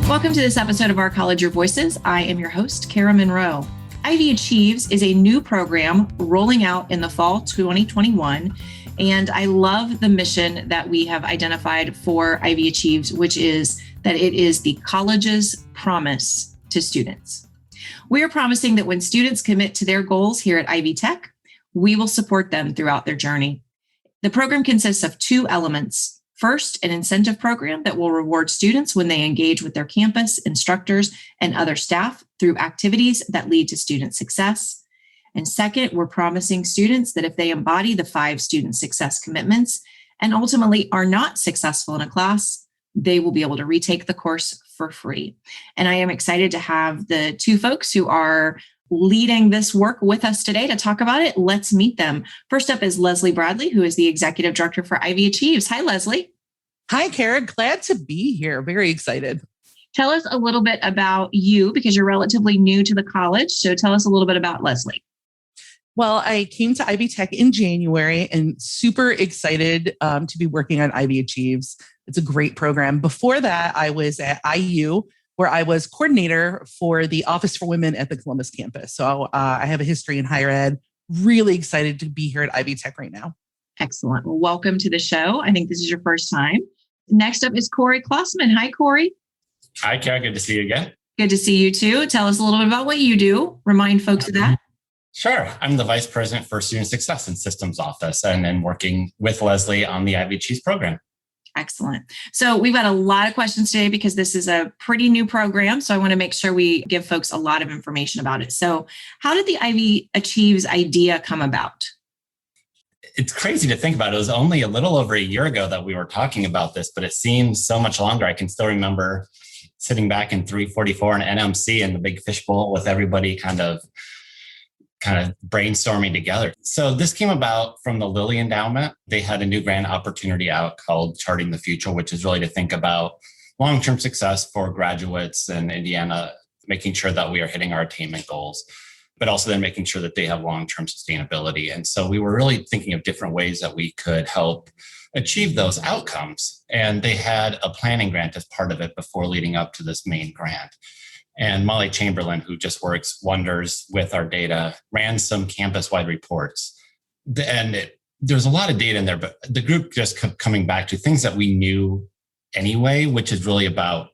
Welcome to this episode of Our College Your Voices. I am your host, Kara Monroe. IvyAchieves is a new program rolling out in the fall 2021. And I love the mission that we have identified for IvyAchieves, which is that it is the college's promise to students. We are promising that when students commit to their goals here at Ivy Tech, we will support them throughout their journey. The program consists of two elements. First, an incentive program that will reward students when they engage with their campus, instructors, and other staff through activities that lead to student success. And second, we're promising students that if they embody the 5 student success commitments and ultimately are not successful in a class, they will be able to retake the course for free. And I am excited to have the two folks who are leading this work with us today to talk about it. Let's meet them. First up is Lesley Bradley, who is the Executive Director for IvyAchieves. Hi, Lesley. Hi, Kara. Glad to be here. Very excited. Tell us a little bit about you because you're relatively new to the college. So tell us a little bit about Lesley. Well, I came to Ivy Tech in January and super excited to be working on IvyAchieves. It's a great program. Before that, I was at IU, where I was coordinator for the Office for Women at the Columbus campus. So I have a history in higher ed. Really excited to be here at Ivy Tech right now. Excellent. Well, welcome to the show. I think this is your first time. Next up is Cory Clasemann. Hi, Cory. Hi, Kara. Good to see you again. Good to see you too. Tell us a little bit about what you do. Remind folks of that. Sure. I'm the Vice President for Student Success and Systems Office, and then working with Lesley on the IvyAchieves program. Excellent. So we've got a lot of questions today because this is a pretty new program. So I want to make sure we give folks a lot of information about it. So how did the IvyAchieves idea come about? It's crazy to think about. It was only a little over a year ago that we were talking about this, but it seems so much longer. I can still remember sitting back in 344 and NMC in the big fishbowl with everybody kind of brainstorming together. So this came about from the Lilly Endowment. They had a new grant opportunity out called Charting the Future, which is really to think about long-term success for graduates in Indiana, making sure that we are hitting our attainment goals, but also then making sure that they have long-term sustainability. And so we were really thinking of different ways that we could help achieve those outcomes. And they had a planning grant as part of it before leading up to this main grant. And Molly Chamberlain, who just works wonders with our data, ran some campus-wide reports. And there's a lot of data in there, but the group just kept coming back to things that we knew anyway, which is really about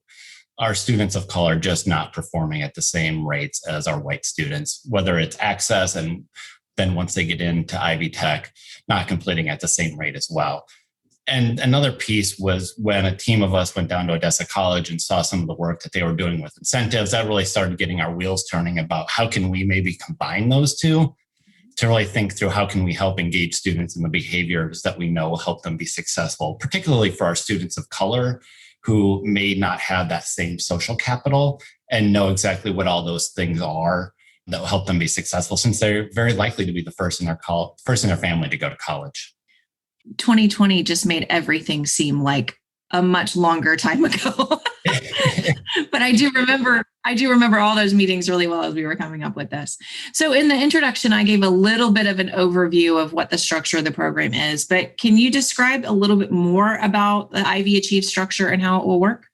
our students of color just not performing at the same rates as our white students, whether it's access and then once they get into Ivy Tech, not completing at the same rate as well. And another piece was when a team of us went down to Odessa College and saw some of the work that they were doing with incentives. That really started getting our wheels turning about how can we maybe combine those two to really think through how can we help engage students in the behaviors that we know will help them be successful, particularly for our students of color who may not have that same social capital and know exactly what all those things are that will help them be successful, since they're very likely to be the first in their family to go to college. 2020 just made everything seem like a much longer time ago. But I do remember all those meetings really well as we were coming up with this. So in the introduction, I gave a little bit of an overview of what the structure of the program is, but can you describe a little bit more about the IvyAchieves structure and how it will work?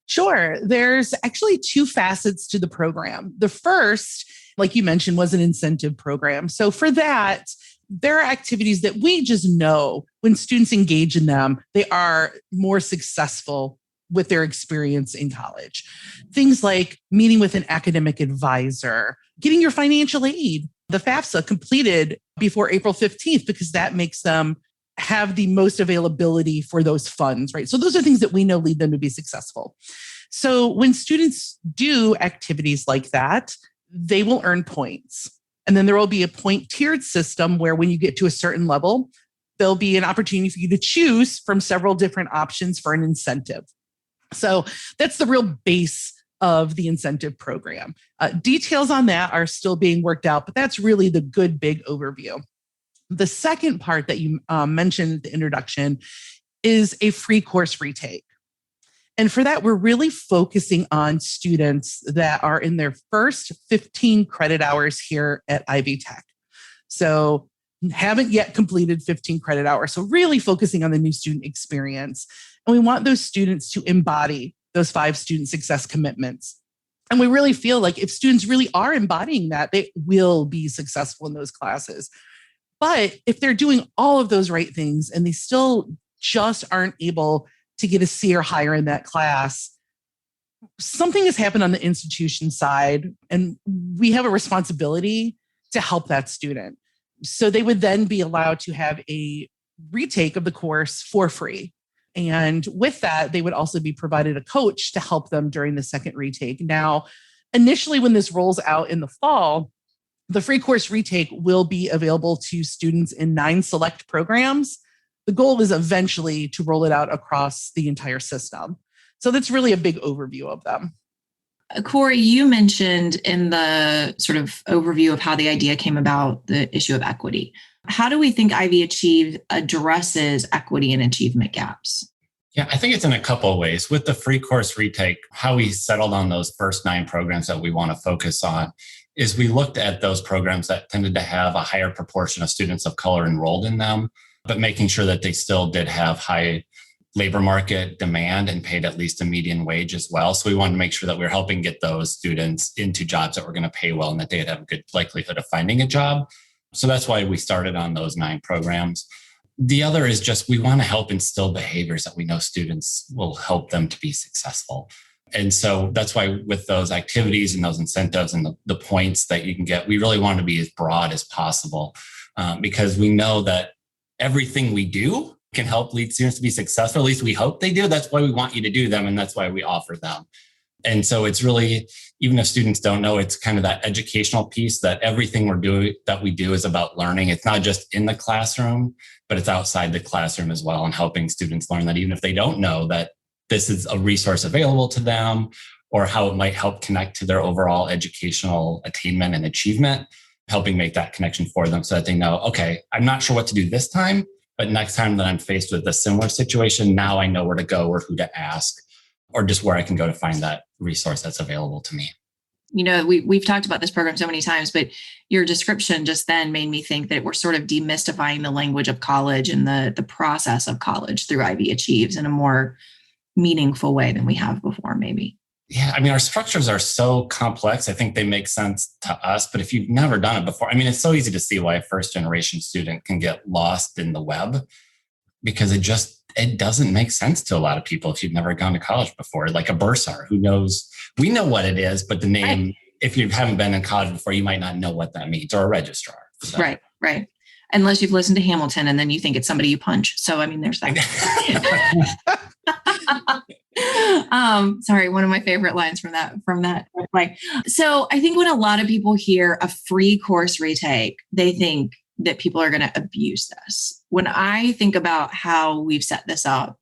Sure. There's actually 2 facets to the program. The first, like you mentioned, was an incentive program. So for that, there are activities that we just know when students engage in them, they are more successful with their experience in college. Things like meeting with an academic advisor, getting your financial aid, the FAFSA completed before April 15th, because that makes them have the most availability for those funds, right? So those are things that we know lead them to be successful. So when students do activities like that, they will earn points. And then there will be a point tiered system where when you get to a certain level, there'll be an opportunity for you to choose from several different options for an incentive. So that's the real base of the incentive program. Details on that are still being worked out, but that's really the good big overview. The second part that you mentioned in the introduction is a free course retake. And for that, we're really focusing on students that are in their first 15 credit hours here at Ivy Tech. So haven't yet completed 15 credit hours. So really focusing on the new student experience. And we want those students to embody those 5 student success commitments. And we really feel like if students really are embodying that, they will be successful in those classes. But if they're doing all of those right things and they still just aren't able to get a C or higher in that class, something has happened on the institution side, and we have a responsibility to help that student. So they would then be allowed to have a retake of the course for free. And with that, they would also be provided a coach to help them during the second retake. Now, initially, when this rolls out in the fall, the free course retake will be available to students in 9 select programs. The goal is eventually to roll it out across the entire system. So that's really a big overview of them. Cory, you mentioned in the sort of overview of how the idea came about, the issue of equity. How do we think IvyAchieves addresses equity and achievement gaps? Yeah, I think it's in a couple of ways. With the free course retake, how we settled on those first 9 programs that we want to focus on is we looked at those programs that tended to have a higher proportion of students of color enrolled in them, but making sure that they still did have high labor market demand and paid at least a median wage as well. So we wanted to make sure that we were helping get those students into jobs that were going to pay well and that they'd have a good likelihood of finding a job. So that's why we started on those 9 programs. The other is just we want to help instill behaviors that we know students will help them to be successful. And so that's why with those activities and those incentives and the points that you can get, we really want to be as broad as possible because we know that everything we do can help lead students to be successful. At least we hope they do. That's why we want you to do them. And that's why we offer them. And so it's really, even if students don't know, it's kind of that educational piece that everything we do is about learning. It's not just in the classroom, but it's outside the classroom as well, and helping students learn that even if they don't know that this is a resource available to them or how it might help connect to their overall educational attainment and achievement, helping make that connection for them so that they know, okay, I'm not sure what to do this time, but next time that I'm faced with a similar situation, now I know where to go or who to ask, or just where I can go to find that resource that's available to me. You know, we've talked about this program so many times, but your description just then made me think that we're sort of demystifying the language of college and the process of college through IvyAchieves in a more meaningful way than we have before, maybe. Yeah, I mean, our structures are so complex. I think they make sense to us, but if you've never done it before, I mean, it's so easy to see why a first generation student can get lost in the web because it doesn't make sense to a lot of people if you've never gone to college before, like a bursar who knows, we know what it is, but the name, right. If you haven't been in college before, you might not know what that means, or a registrar. So. Right. Unless you've listened to Hamilton and then you think it's somebody you punch. So, I mean, there's that. Sorry, one of my favorite lines from that play. So I think when a lot of people hear a free course retake, they think that people are going to abuse this. When I think about how we've set this up,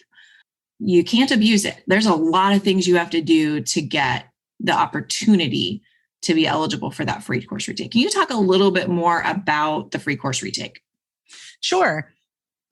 you can't abuse it. There's a lot of things you have to do to get the opportunity to be eligible for that free course retake. Can you talk a little bit more about the free course retake? Sure.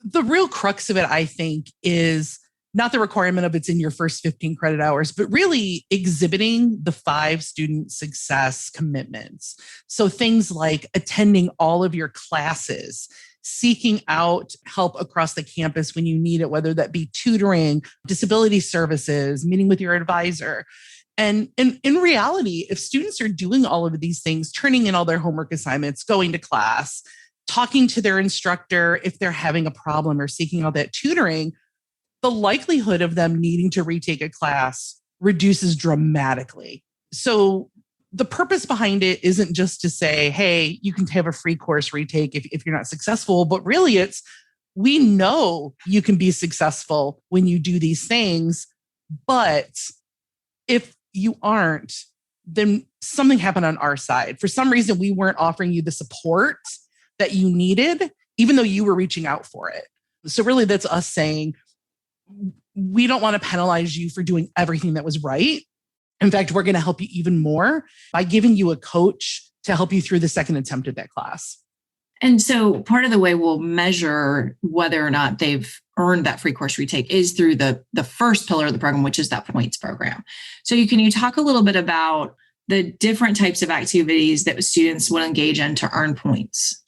The real crux of it, I think, is not the requirement of it's in your first 15 credit hours, but really exhibiting the 5 student success commitments. So things like attending all of your classes, seeking out help across the campus when you need it, whether that be tutoring, disability services, meeting with your advisor. And in reality, if students are doing all of these things, turning in all their homework assignments, going to class, talking to their instructor if they're having a problem or seeking all that tutoring, the likelihood of them needing to retake a class reduces dramatically. So the purpose behind it isn't just to say, hey, you can have a free course retake if you're not successful, but really it's, we know you can be successful when you do these things, but if you aren't, then something happened on our side. For some reason, we weren't offering you the support that you needed, even though you were reaching out for it. So really that's us saying, we don't want to penalize you for doing everything that was right. In fact, we're going to help you even more by giving you a coach to help you through the second attempt at that class. And so part of the way we'll measure whether or not they've earned that free course retake is through the first pillar of the program, which is that points program. So can you talk a little bit about the different types of activities that students will engage in to earn points?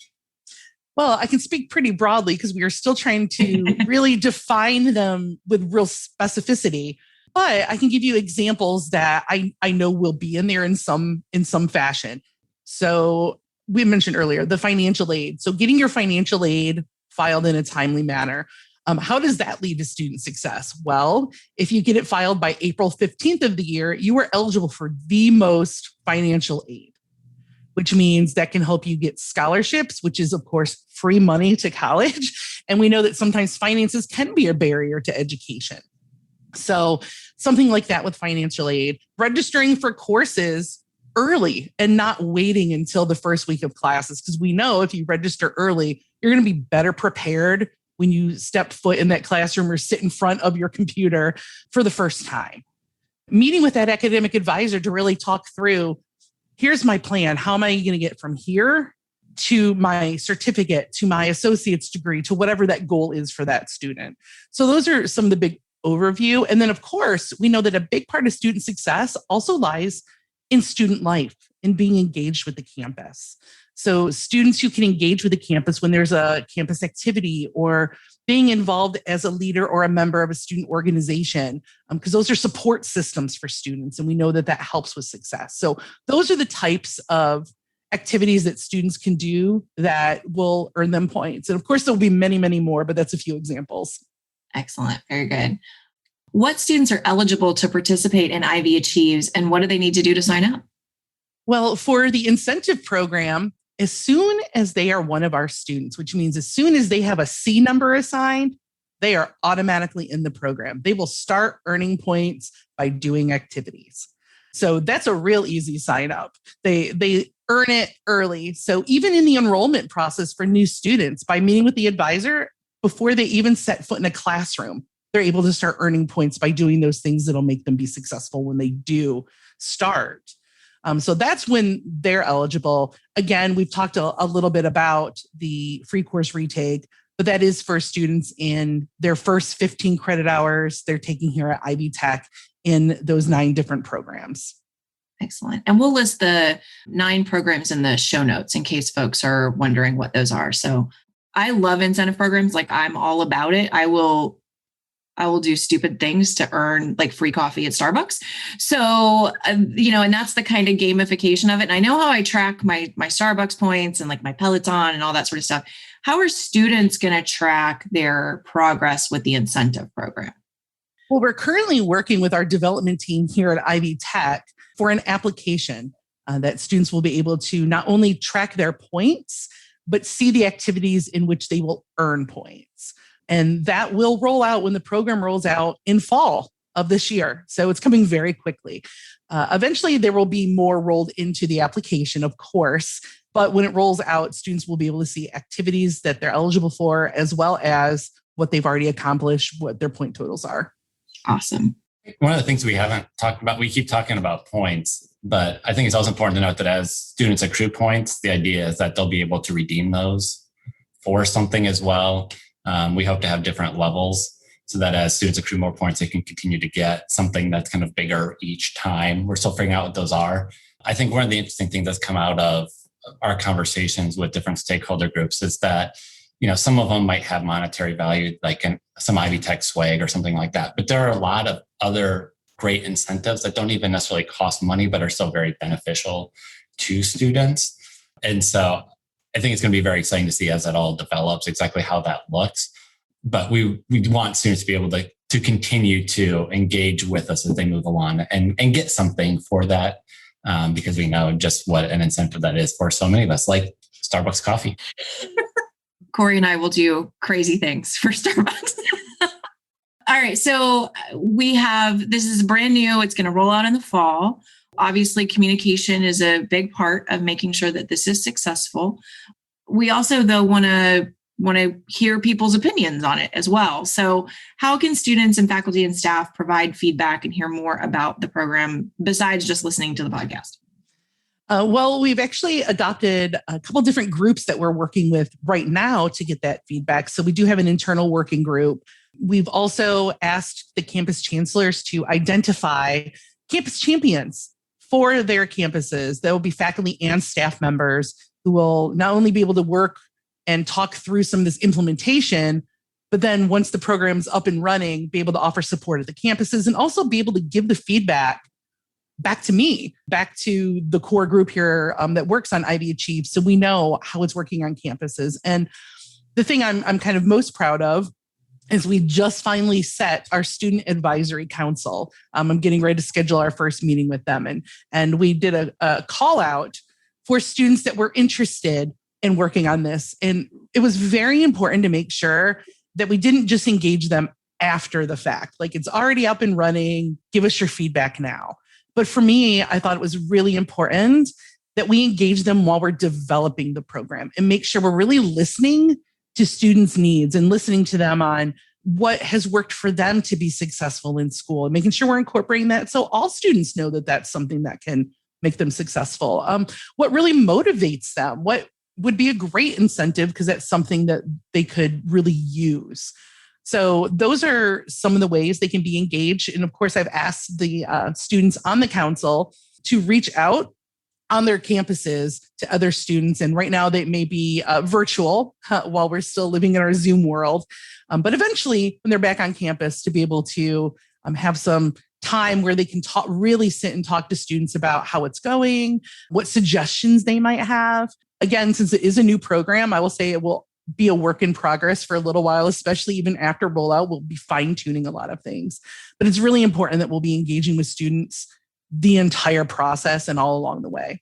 Well, I can speak pretty broadly because we are still trying to really define them with real specificity. But I can give you examples that I know will be in there in some fashion. So we mentioned earlier the financial aid. So getting your financial aid filed in a timely manner. How does that lead to student success? Well, if you get it filed by April 15th of the year, you are eligible for the most financial aid, which means that can help you get scholarships, which is, of course, free money to college. And we know that sometimes finances can be a barrier to education. So something like that with financial aid, registering for courses early and not waiting until the first week of classes. Because we know if you register early, you're going to be better prepared when you step foot in that classroom or sit in front of your computer for the first time. Meeting with that academic advisor to really talk through, here's my plan. How am I going to get from here to my certificate, to my associate's degree, to whatever that goal is for that student? So those are some of the big overview. And then, of course, we know that a big part of student success also lies in student life, in being engaged with the campus. So students who can engage with the campus when there's a campus activity or being involved as a leader or a member of a student organization, because those are support systems for students. And we know that that helps with success. So those are the types of activities that students can do that will earn them points. And of course, there'll be many, many more, but that's a few examples. Excellent. Very good. What students are eligible to participate in IvyAchieves, and what do they need to do to sign up? Well, for the incentive program, as soon as they are one of our students, which means as soon as they have a C number assigned, they are automatically in the program. They will start earning points by doing activities. So that's a real easy sign up. They earn it early. So even in the enrollment process for new students, by meeting with the advisor before they even set foot in a classroom, they're able to start earning points by doing those things that'll make them be successful when they do start. So that's when they're eligible. Again, we've talked a little bit about the free course retake, but that is for students in their first 15 credit hours they're taking here at Ivy Tech in those 9 different programs. Excellent. And we'll list the 9 programs in the show notes in case folks are wondering what those are. So I love incentive programs. Like, I'm all about it. I will do stupid things to earn like free coffee at Starbucks. So, and that's the kind of gamification of it. And I know how I track my Starbucks points and like my Peloton and all that sort of stuff. How are students going to track their progress with the incentive program? Well, we're currently working with our development team here at Ivy Tech for an application that students will be able to not only track their points, but see the activities in which they will earn points. And that will roll out when the program rolls out in fall of this year. So it's coming very quickly. Eventually, there will be more rolled into the application, of course. But when it rolls out, students will be able to see activities that they're eligible for, as well as what they've already accomplished, what their point totals are. Awesome. One of the things we haven't talked about, we keep talking about points, but I think it's also important to note that as students accrue points, the idea is that they'll be able to redeem those for something as well. We hope to have different levels so that as students accrue more points, they can continue to get something that's kind of bigger each time. We're still figuring out what those are. I think one of the interesting things that's come out of our conversations with different stakeholder groups is that, some of them might have monetary value, like some Ivy Tech swag or something like that. But there are a lot of other great incentives that don't even necessarily cost money, but are still very beneficial to students. And so I think it's going to be very exciting to see as it all develops exactly how that looks. But we want students to be able to continue to engage with us as they move along and get something for that, because we know just what an incentive that is for so many of us, like Starbucks coffee. Cory and I will do crazy things for Starbucks. All right. So this is brand new. It's going to roll out in the fall. Obviously, communication is a big part of making sure that this is successful. We also, though, want to hear people's opinions on it as well. So how can students and faculty and staff provide feedback and hear more about the program besides just listening to the podcast? Well, we've actually adopted a couple different groups that we're working with right now to get that feedback. So we do have an internal working group. We've also asked the campus chancellors to identify campus champions for their campuses. There will be faculty and staff members who will not only be able to work and talk through some of this implementation, But then once the program's up and running, be able to offer support at the campuses and also be able to give the feedback back to me, back to the core group here that works on IvyAchieves. So we know how it's working on campuses. And the thing I'm kind of most proud of is we just finally set our student advisory council. I'm getting ready to schedule our first meeting with them. And we did a call out for students that were interested in working on this. And it was very important to make sure that we didn't just engage them after the fact. Like, it's already up and running. Give us your feedback now. But for me, I thought it was really important that we engage them while we're developing the program and make sure we're really listening to students' needs and listening to them on what has worked for them to be successful in school and making sure we're incorporating that so all students know that that's something that can make them successful. What really motivates them? What would be a great incentive because that's something that they could really use. So those are some of the ways they can be engaged. And of course, I've asked the students on the council to reach out on their campuses to other students. And right now they may be virtual while we're still living in our Zoom world. But eventually, when they're back on campus, to be able to have some time where they can really sit and talk to students about how it's going, what suggestions they might have. Again, since it is a new program, I will say it will be a work in progress for a little while, especially even after rollout. We'll be fine-tuning a lot of things. But it's really important that we'll be engaging with students the entire process and all along the way.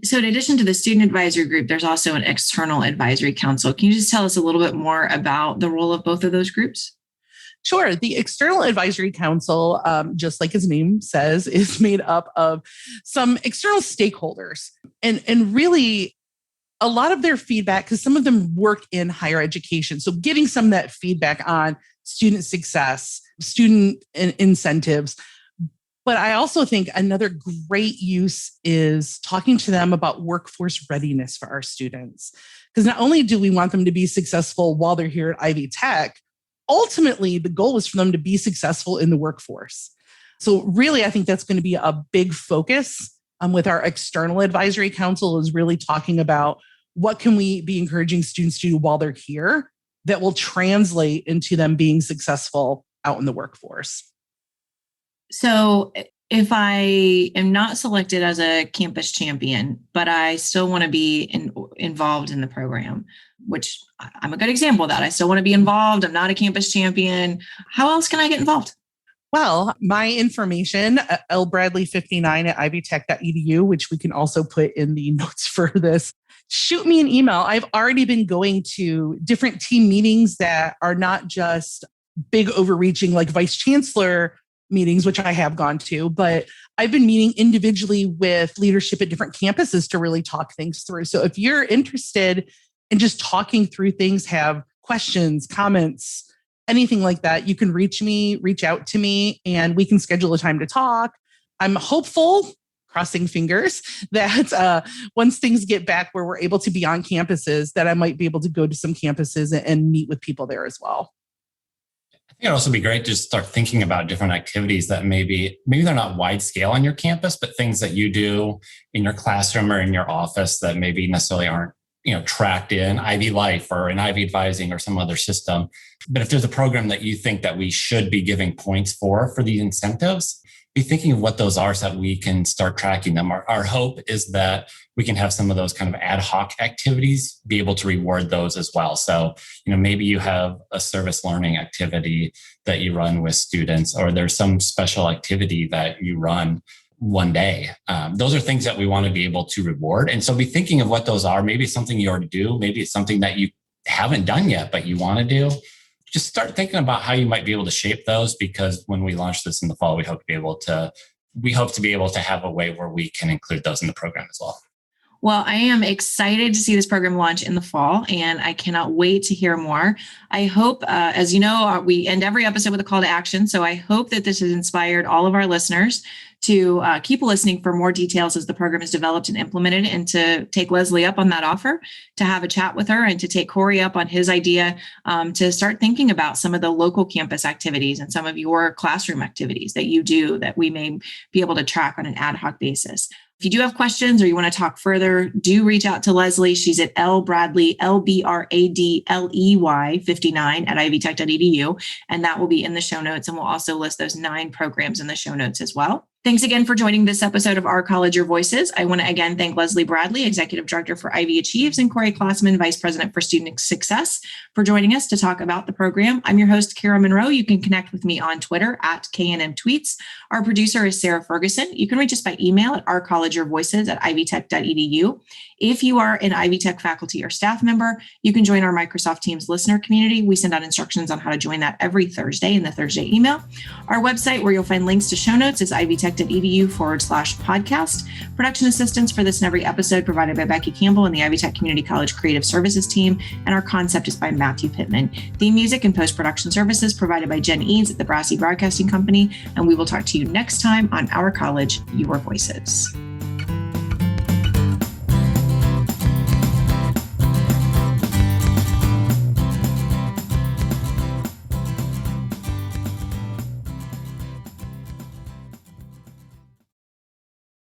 So in addition to the student advisory group, there's also an external advisory council. Can you just tell us a little bit more about the role of both of those groups? Sure. The External Advisory Council, just like its name says, is made up of some external stakeholders and really a lot of their feedback, because some of them work in higher education. So getting some of that feedback on student success, student incentives. But I also think another great use is talking to them about workforce readiness for our students. Because not only do we want them to be successful while they're here at Ivy Tech, ultimately the goal is for them to be successful in the workforce. So really, I think that's going to be a big focus with our External Advisory Council, is really talking about what can we be encouraging students to do while they're here that will translate into them being successful out in the workforce. So if I am not selected as a campus champion, but I still want to be involved in the program, which I'm a good example of that. I still want to be involved. I'm not a campus champion. How else can I get involved? Well, my information, lbradley59 at ivytech.edu, which we can also put in the notes for this. Shoot me an email. I've already been going to different team meetings that are not just big overreaching like vice chancellor meetings, which I have gone to, but I've been meeting individually with leadership at different campuses to really talk things through. So if you're interested in just talking through things, have questions, comments, anything like that, you can reach out to me, and we can schedule a time to talk. I'm hopeful, crossing fingers, that once things get back where we're able to be on campuses, that I might be able to go to some campuses and meet with people there as well. I think it'd also be great to just start thinking about different activities that maybe they're not wide scale on your campus, but things that you do in your classroom or in your office that maybe necessarily aren't tracked in Ivy Life or in Ivy Advising or some other system. But if there's a program that you think that we should be giving points for these incentives, be thinking of what those are so that we can start tracking them. Our hope is that we can have some of those kind of ad hoc activities, be able to reward those as well. So, maybe you have a service learning activity that you run with students, or there's some special activity that you run one day. Those are things that we want to be able to reward. And so be thinking of what those are. Maybe it's something you already do. Maybe it's something that you haven't done yet, but you want to do. Just start thinking about how you might be able to shape those, because when we launch this in the fall, we hope to be able to have a way where we can include those in the program as well. Well, I am excited to see this program launch in the fall, and I cannot wait to hear more. I hope, as you know, we end every episode with a call to action. So I hope that this has inspired all of our listeners to keep listening for more details as the program is developed and implemented, and to take Lesley up on that offer, to have a chat with her, and to take Cory up on his idea to start thinking about some of the local campus activities and some of your classroom activities that you do that we may be able to track on an ad hoc basis. If you do have questions or you want to talk further, do reach out to Lesley. She's at Bradley, LBRADLEY 59 at ivytech.edu. And that will be in the show notes. And we'll also list those 9 programs in the show notes as well. Thanks again for joining this episode of Our College, Your Voices. I want to again thank Lesley Bradley, Executive Director for IvyAchieves, and Cory Clasemann, Vice President for Student Success, for joining us to talk about the program. I'm your host, Kara Monroe. You can connect with me on Twitter at KNM Tweets. Our producer is Sarah Ferguson. You can reach us by email at ourcollegeyourvoices at ivytech.edu. If you are an Ivy Tech faculty or staff member, you can join our Microsoft Teams listener community. We send out instructions on how to join that every Thursday in the Thursday email. Our website, where you'll find links to show notes, is ivytech.edu/podcast. Production assistance for this and every episode provided by Becky Campbell and the Ivy Tech Community College Creative Services team. And our concept is by Matthew Pittman. Theme music and post-production services provided by Jen Eads at the Brassy Broadcasting Company. And we will talk to you next time on Our College, Your Voices.